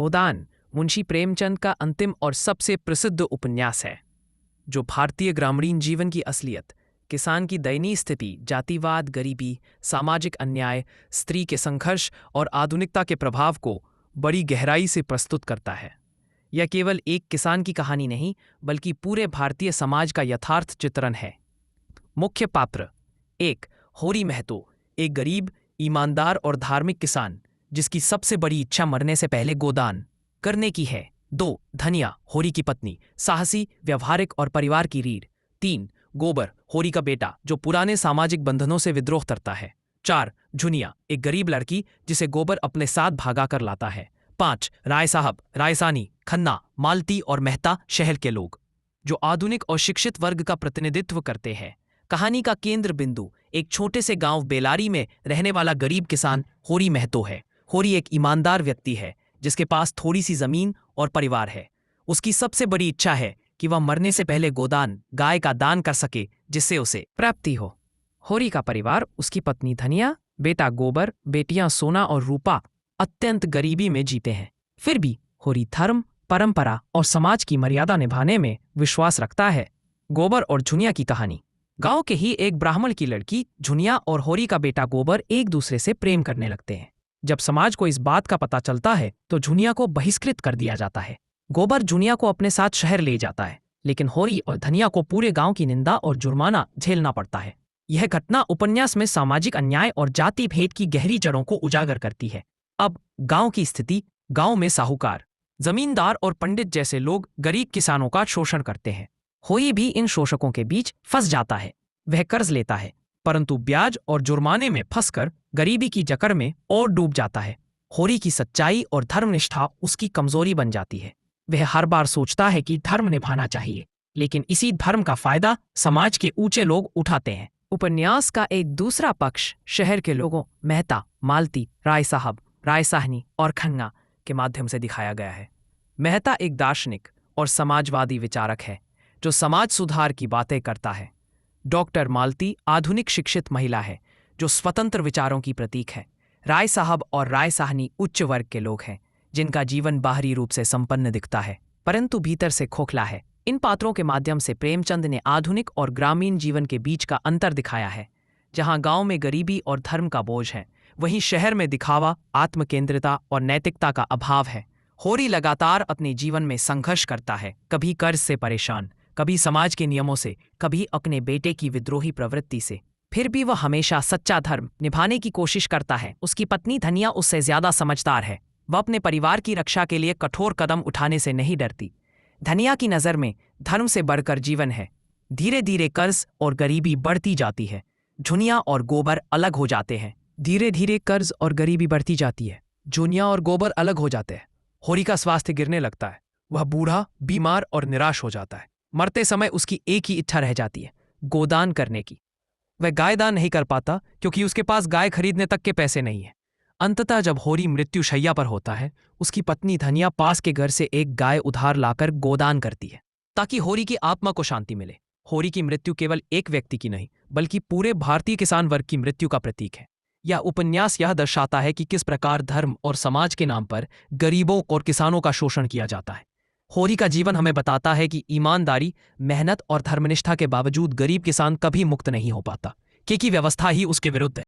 गोदान मुंशी प्रेमचंद का अंतिम और सबसे प्रसिद्ध उपन्यास है, जो भारतीय ग्रामीण जीवन की असलियत, किसान की दयनीय स्थिति, जातिवाद, गरीबी, सामाजिक अन्याय, स्त्री के संघर्ष और आधुनिकता के प्रभाव को बड़ी गहराई से प्रस्तुत करता है। यह केवल एक किसान की कहानी नहीं, बल्कि पूरे भारतीय समाज का यथार्थ चित्रण है। मुख्य पात्र: 1. होरी महतो, एक गरीब, ईमानदार और धार्मिक किसान जिसकी सबसे बड़ी इच्छा मरने से पहले गोदान करने की है। 2. धनिया, होरी की पत्नी, साहसी, व्यवहारिक और परिवार की रीढ़। 3. गोबर, होरी का बेटा जो पुराने सामाजिक बंधनों से विद्रोह करता है। 4. झुनिया, एक गरीब लड़की जिसे गोबर अपने साथ भागा कर लाता है। 5. राय साहब, रायसानी, खन्ना, मालती और मेहता शहर के लोग जो आधुनिक और शिक्षित वर्ग का प्रतिनिधित्व करते हैं। कहानी का केंद्र बिंदु एक छोटे से गांव बेलारी में रहने वाला गरीब किसान होरी महतो है। होरी एक ईमानदार व्यक्ति है जिसके पास थोड़ी सी जमीन और परिवार है। उसकी सबसे बड़ी इच्छा है कि वह मरने से पहले गोदान, गाय का दान कर सके जिससे उसे प्राप्ति हो। होरी का परिवार, उसकी पत्नी धनिया, बेटा गोबर, बेटियां सोना और रूपा अत्यंत गरीबी में जीते हैं। फिर भी होरी धर्म, परंपरा और समाज की मर्यादा निभाने में विश्वास रखता है। गोबर और झुनिया की कहानी: गांव के ही एक ब्राह्मण की लड़की झुनिया और होरी का बेटा गोबर एक दूसरे से प्रेम करने लगते हैं। जब समाज को इस बात का पता चलता है तो झुनिया को बहिष्कृत कर दिया जाता है। गोबर झुनिया को अपने साथ शहर ले जाता है, लेकिन होरी और धनिया को पूरे गांव की निंदा और जुर्माना झेलना पड़ता है। यह घटना उपन्यास में सामाजिक अन्याय और जाति भेद की गहरी जड़ों को उजागर करती है। अब गांव की स्थिति: गांव में साहूकार, जमींदार और पंडित जैसे लोग गरीब किसानों का शोषण करते हैं। होरी भी इन शोषकों के बीच फंस जाता है। वह कर्ज लेता है, परंतु ब्याज और जुर्माने में फंसकर गरीबी की जकड़ में और डूब जाता है। होरी की सच्चाई और धर्मनिष्ठा उसकी कमजोरी बन जाती है। वह हर बार सोचता है कि धर्म निभाना चाहिए, लेकिन इसी धर्म का फायदा समाज के ऊंचे लोग उठाते हैं। उपन्यास का एक दूसरा पक्ष शहर के लोगों, मेहता, मालती, राय साहब, रायसाहनी और खन्ना के माध्यम से दिखाया गया है। मेहता एक दार्शनिक और समाजवादी विचारक है जो समाज सुधार की बातें करता है। डॉक्टर मालती आधुनिक शिक्षित महिला है जो स्वतंत्र विचारों की प्रतीक है। राय साहब और राय साहनी उच्च वर्ग के लोग हैं जिनका जीवन बाहरी रूप से संपन्न दिखता है, परंतु भीतर से खोखला है। इन पात्रों के माध्यम से प्रेमचंद ने आधुनिक और ग्रामीण जीवन के बीच का अंतर दिखाया है। जहां गांव में गरीबी और धर्म का बोझ है, वहीं शहर में दिखावा, आत्मकेंद्रिता और नैतिकता का अभाव है। होरी लगातार अपने जीवन में संघर्ष करता है, कभी कर्ज से परेशान, कभी समाज के नियमों से, कभी अपने बेटे की विद्रोही प्रवृत्ति से। फिर भी वह हमेशा सच्चा धर्म निभाने की कोशिश करता है। उसकी पत्नी धनिया उससे ज्यादा समझदार है। वह अपने परिवार की रक्षा के लिए कठोर कदम उठाने से नहीं डरती। धनिया की नज़र में धर्म से बढ़कर जीवन है। धीरे धीरे कर्ज और गरीबी बढ़ती जाती है। झुनिया और गोबर अलग हो जाते हैं। धीरे धीरे कर्ज और गरीबी बढ़ती जाती है। झुनिया और गोबर अलग हो जाते हैं। होरी का स्वास्थ्य गिरने लगता है। वह बूढ़ा, बीमार और निराश हो जाता है। मरते समय उसकी एक ही इच्छा रह जाती है, गोदान करने की। वह गाय दान नहीं कर पाता क्योंकि उसके पास गाय खरीदने तक के पैसे नहीं है। अंततः जब होरी मृत्युशैया पर होता है, उसकी पत्नी धनिया पास के घर से एक गाय उधार लाकर गोदान करती है ताकि होरी की आत्मा को शांति मिले। होरी की मृत्यु केवल एक व्यक्ति की नहीं, बल्कि पूरे भारतीय किसान वर्ग की मृत्यु का प्रतीक है। यह उपन्यास यह दर्शाता है कि किस प्रकार धर्म और समाज के नाम पर गरीबों और किसानों का शोषण किया जाता है। होरी का जीवन हमें बताता है कि ईमानदारी, मेहनत और धर्मनिष्ठा के बावजूद गरीब किसान कभी मुक्त नहीं हो पाता, क्योंकि व्यवस्था ही उसके विरुद्ध है।